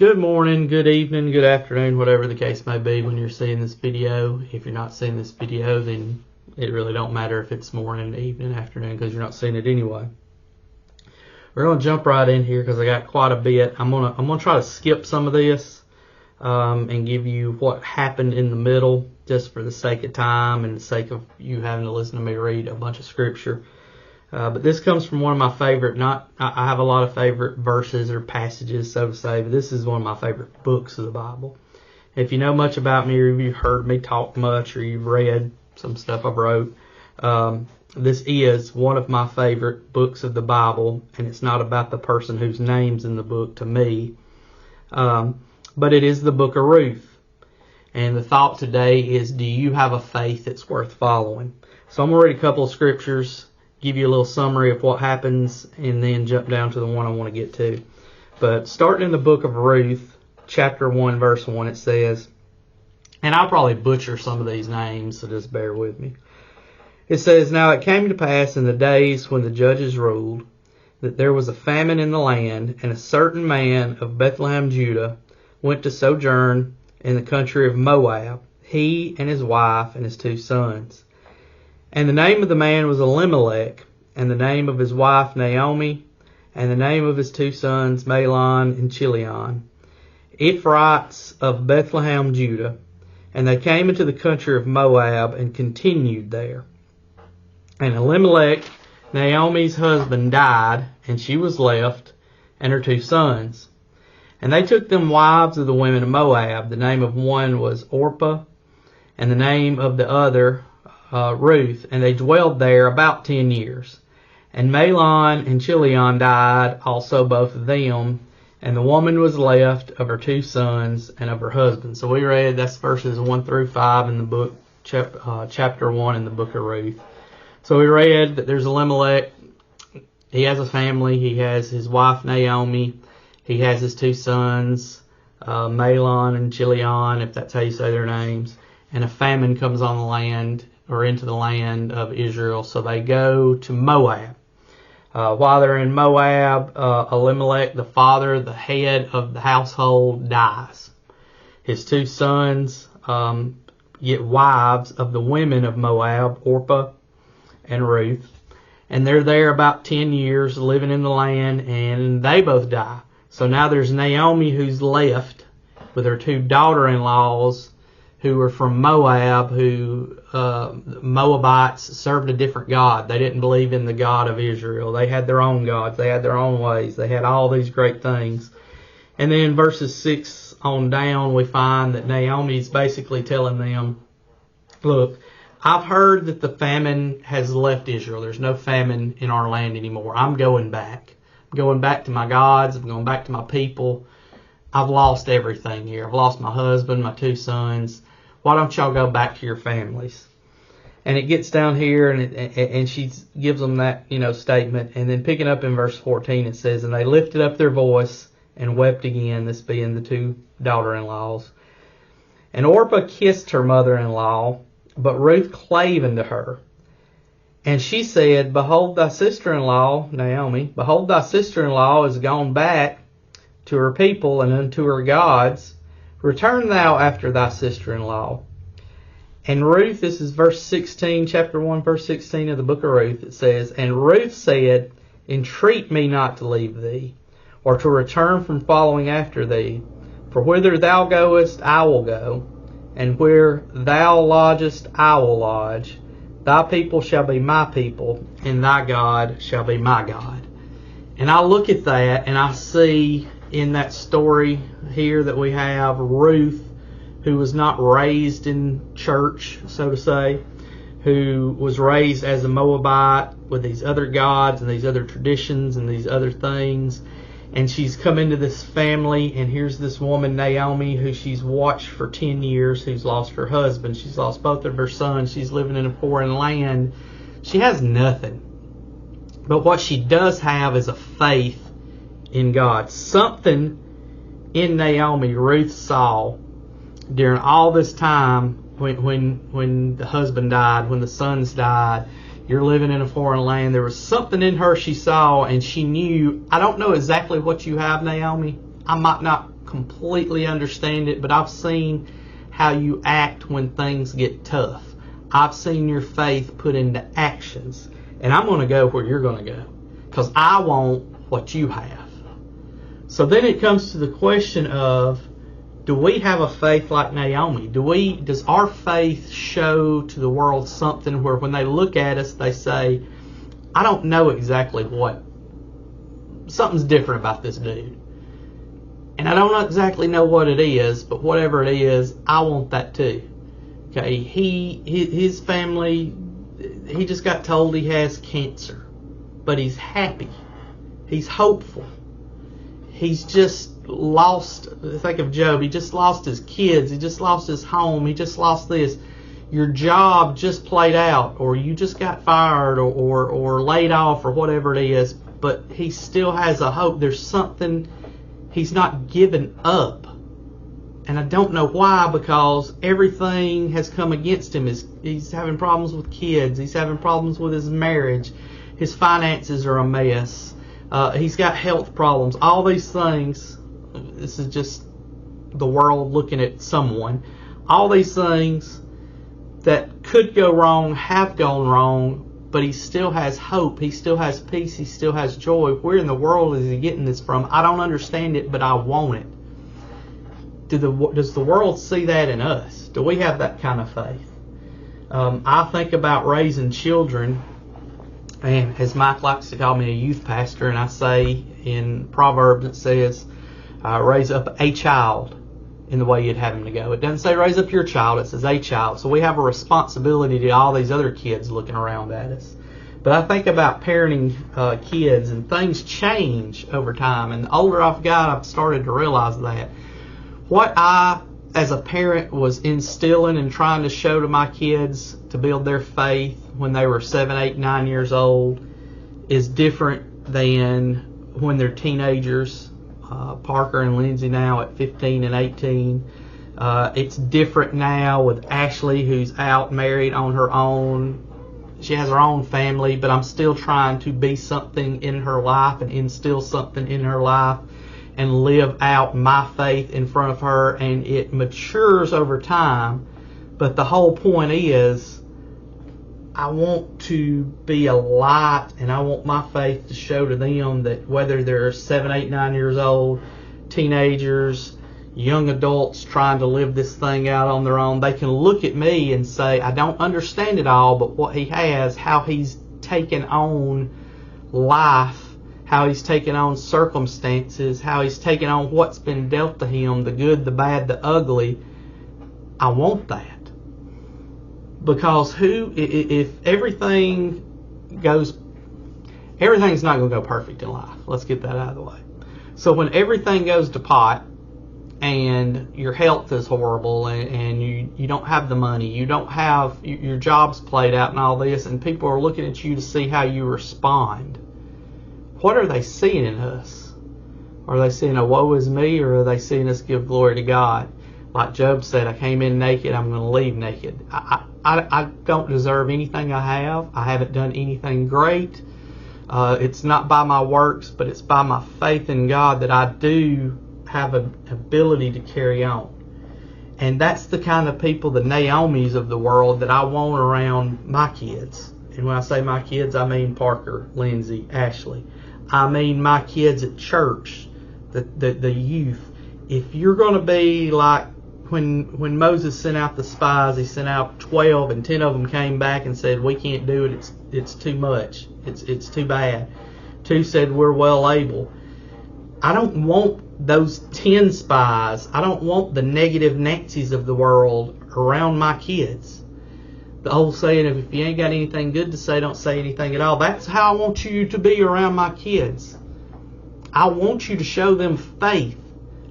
Good morning, good evening, good afternoon, whatever the case may be when you're seeing this video. If you're not seeing this video, then it really don't matter if it's morning, evening, afternoon, because you're not seeing it anyway. We're going to jump right in here because I got quite a bit. I'm gonna try to skip some of this and give you what happened in the middle, just for the sake of time and the sake of you having to listen to me read a bunch of scripture. But this comes from one of my favorite, I have a lot of favorite verses or passages, so to say, but this is one of my favorite books of the Bible. If you know much about me, or if you've heard me talk much, or you've read some stuff I wrote, this is one of my favorite books of the Bible, and it's not about the person whose name's in the book to me, but it is the book of Ruth. And the thought today is, do you have a faith that's worth following? So I'm going to read a couple of scriptures, give you a little summary of what happens, and then jump down to the one I want to get to. But starting in the book of Ruth, chapter 1, verse 1, it says, and I'll probably butcher some of these names, so just bear with me. It says, "Now it came to pass in the days when the judges ruled, that there was a famine in the land, and a certain man of Bethlehem, Judah, went to sojourn in the country of Moab, he and his wife and his 2 sons. And the name of the man was Elimelech, and the name of his wife Naomi, and the name of his 2 sons Mahlon and Chilion, Ephrates of Bethlehem, Judah. And they came into the country of Moab and continued there. And Elimelech, Naomi's husband, died, and she was left, and her 2 sons. And they took them wives of the women of Moab. The name of one was Orpah, and the name of the other Ruth, and they dwelled there about 10 years. And Mahlon and Chilion died also, both of them, and the woman was left of her 2 sons and of her husband." So we read, that's verses 1 through 5 in the book, chapter 1 in the book of Ruth. So we read that there's Elimelech. He has a family. He has his wife Naomi. He has his 2 sons, Mahlon and Chilion, if that's how you say their names. And a famine comes on the land, or into the land of Israel. So they go to Moab. While they're in Moab, Elimelech, the father, the head of the household, dies. His 2 sons get wives of the women of Moab, Orpah and Ruth. And they're there about 10 years living in the land, and they both die. So now there's Naomi, who's left with her 2 daughter-in-laws who were from Moab, who Moabites served a different God. They didn't believe in the God of Israel. They had their own gods. They had their own ways. They had all these great things. And then in verses 6 on down, we find that Naomi's basically telling them, look, I've heard that the famine has left Israel. There's no famine in our land anymore. I'm going back. I'm going back to my gods. I'm going back to my people. I've lost everything here. I've lost my husband, my 2 sons. Why don't y'all go back to your families? And it gets down here, and she gives them that, statement. And then picking up in verse 14, it says, "And they lifted up their voice and wept again," this being the 2 daughter-in-laws. "And Orpah kissed her mother-in-law, but Ruth clave unto her. And she said, Behold thy sister-in-law, Naomi, behold thy sister-in-law is gone back to her people and unto her gods. Return thou after thy sister-in-law." And Ruth, this is verse 16, chapter 1, verse 16 of the book of Ruth. It says, "And Ruth said, Entreat me not to leave thee, or to return from following after thee. For whither thou goest, I will go, and where thou lodgest, I will lodge. Thy people shall be my people, and thy God shall be my God." And I look at that, and I see in that story here that we have Ruth, who was not raised in church, so to say, who was raised as a Moabite with these other gods and these other traditions and these other things. And she's come into this family, and here's this woman, Naomi, who she's watched for 10 years, who's lost her husband. She's lost both of her sons. She's living in a foreign land. She has nothing. But what she does have is a faith in God. Something in Naomi Ruth saw during all this time when the husband died, when the sons died. You're living in a foreign land. There was something in her she saw, and she knew, I don't know exactly what you have, Naomi. I might not completely understand it, but I've seen how you act when things get tough. I've seen your faith put into actions. And I'm going to go where you're going to go, because I want what you have. So then it comes to the question of, do we have a faith like Naomi? Does our faith show to the world something where when they look at us, they say, I don't know exactly something's different about this dude. And I don't exactly know what it is, but whatever it is, I want that too. Okay, his family, he just got told he has cancer, but he's happy. He's hopeful. He's just lost, think of Job, he just lost his kids, he just lost his home, he just lost this. Your job just played out, or you just got fired or laid off, or whatever it is, but he still has a hope. There's something, he's not given up. And I don't know why, because everything has come against him. He's having problems with kids. He's having problems with his marriage. His finances are a mess. He's got health problems. All these things, this is just the world looking at someone. All these things that could go wrong have gone wrong, but he still has hope. He still has peace. He still has joy. Where in the world is he getting this from? I don't understand it, but I want it. Does the world see that in us? Do we have that kind of faith? I think about raising children, and as Mike likes to call me a youth pastor, and I say in Proverbs it says, raise up a child in the way you'd have him to go. It doesn't say raise up your child, it says a child. So we have a responsibility to all these other kids looking around at us. But I think about parenting kids, and things change over time. And the older I've got, I've started to realize that. What I, as a parent, was instilling and trying to show to my kids to build their faith when they were 7, 8, 9 years old is different than when they're teenagers. Parker and Lindsay now at 15 and 18. It's different now with Ashley, who's out married on her own. She has her own family, but I'm still trying to be something in her life and instill something in her life and live out my faith in front of her, and it matures over time. But the whole point is, I want to be a light, and I want my faith to show to them that whether they're 7, 8, 9 years old, teenagers, young adults trying to live this thing out on their own, they can look at me and say, I don't understand it all, but what he has, how he's taken on life, how he's taken on circumstances, how he's taken on what's been dealt to him, the good, the bad, the ugly. I want that. Because if everything's not going to go perfect in life. Let's get that out of the way. So when everything goes to pot, and your health is horrible, and you don't have the money, you don't have, your job's played out and all this, and people are looking at you to see how you respond, what are they seeing in us? Are they seeing a woe is me, or are they seeing us give glory to God? Like Job said, I came in naked, I'm going to leave naked. I don't deserve anything I have. I haven't done anything great. It's not by my works, but it's by my faith in God that I do have an ability to carry on. And that's the kind of people, the Naomis of the world, that I want around my kids. And when I say my kids, I mean Parker, Lindsay, Ashley. I mean my kids at church, the youth. If you're going to be like when Moses sent out the spies, he sent out 12, and 10 of them came back and said, we can't do it, it's too much, it's too bad. 2 said, we're well able. I don't want those 10 spies. I don't want the negative Nancy's of the world around my kids. The old saying of, if you ain't got anything good to say, don't say anything at all. That's how I want you to be around my kids. I want you to show them faith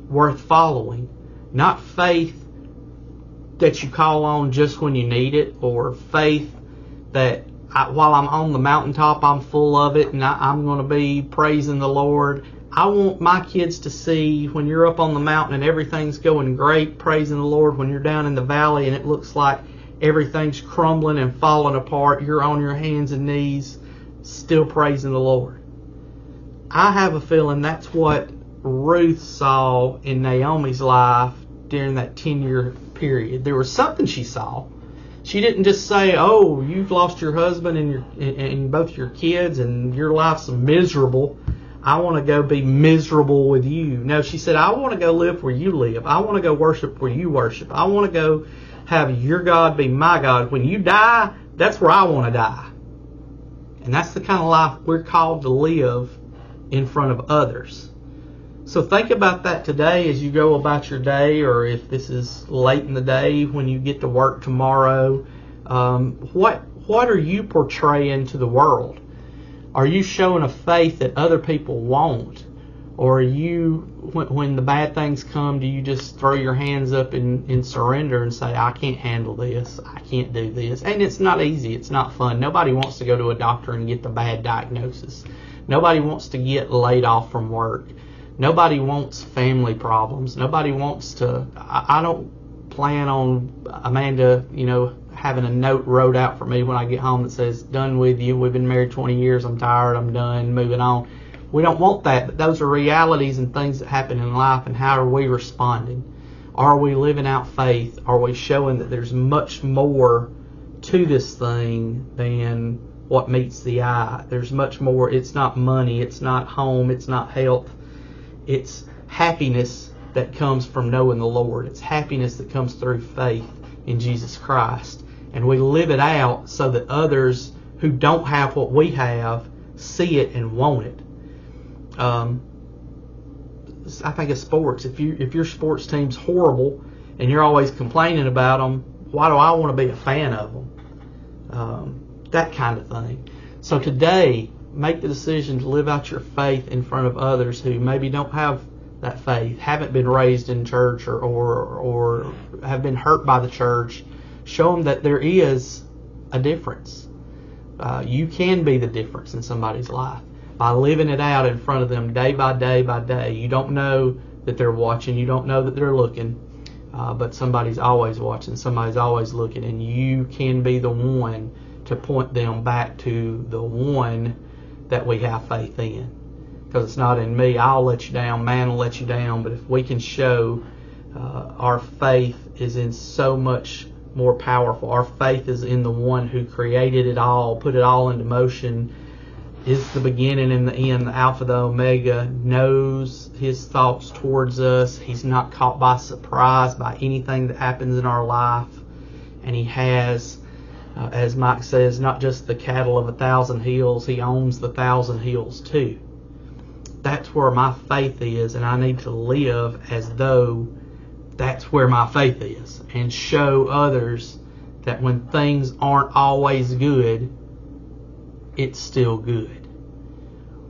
worth following, not faith that you call on just when you need it, or faith that while I'm on the mountaintop, I'm full of it and I'm going to be praising the Lord. I want my kids to see when you're up on the mountain and everything's going great, praising the Lord. When you're down in the valley and it looks like everything's crumbling and falling apart, you're on your hands and knees still praising the Lord. I have a feeling that's what Ruth saw in Naomi's life during that 10-year period. There was something she saw. She didn't just say, "Oh, you've lost your husband and both your kids, and your life's miserable. I want to go be miserable with you." No, she said, "I want to go live where you live. I want to go worship where you worship. I want to go have your God be my God. When you die, that's where I want to die." And that's the kind of life we're called to live in front of others. So think about that today as you go about your day, or if this is late in the day when you get to work tomorrow. What are you portraying to the world? Are you showing a faith that other people won't? Or are you, when the bad things come, do you just throw your hands up in surrender and say, "I can't handle this, I can't do this"? And it's not easy, it's not fun. Nobody wants to go to a doctor and get the bad diagnosis. Nobody wants to get laid off from work. Nobody wants family problems. Nobody wants to. I don't plan on Amanda, having a note wrote out for me when I get home that says, "Done with you. We've been married 20 years. I'm tired. I'm done. Moving on." We don't want that. But those are realities and things that happen in life. And how are we responding? Are we living out faith? Are we showing that there's much more to this thing than what meets the eye? There's much more. It's not money. It's not home. It's not health. It's happiness that comes from knowing the Lord. It's happiness that comes through faith in Jesus Christ. And we live it out so that others who don't have what we have see it and want it. I think of sports. If your sports team's horrible and you're always complaining about them, why do I want to be a fan of them? That kind of thing. So today, make the decision to live out your faith in front of others who maybe don't have that faith, haven't been raised in church, or have been hurt by the church. Show them that there is a difference. You can be the difference in somebody's life by living it out in front of them day by day by day. You don't know that they're watching. You don't know that they're looking. But somebody's always watching. Somebody's always looking. And you can be the one to point them back to the one that we have faith in. Because it's not in me. I'll let you down. Man will let you down. But if we can show our faith is in so much more powerful. Our faith is in the one who created it all, put it all into motion, is the beginning and the end, the Alpha, the Omega, knows his thoughts towards us. He's not caught by surprise by anything that happens in our life. And he has, as Mike says, not just the cattle of 1,000 hills, he owns the 1,000 hills too. That's where my faith is, and I need to live as though that's where my faith is, and show others that when things aren't always good, it's still good.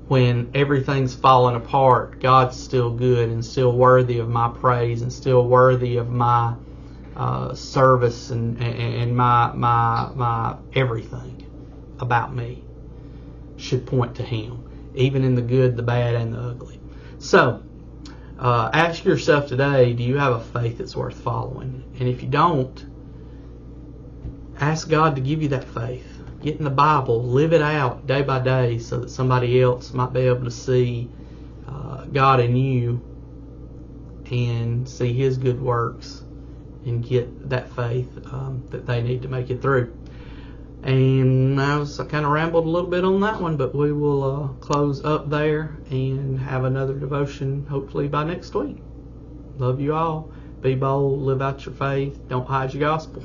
When everything's falling apart, God's still good and still worthy of my praise and still worthy of my service and my everything about me should point to him, even in the good, the bad, and the ugly. So, ask yourself today, do you have a faith that's worth following? And if you don't, ask God to give you that faith. Get in the Bible, live it out day by day so that somebody else might be able to see God in you and see his good works and get that faith that they need to make it through. And I kind of rambled a little bit on that one, but we will close up there and have another devotion hopefully by next week. Love you all. Be bold, live out your faith, don't hide your gospel.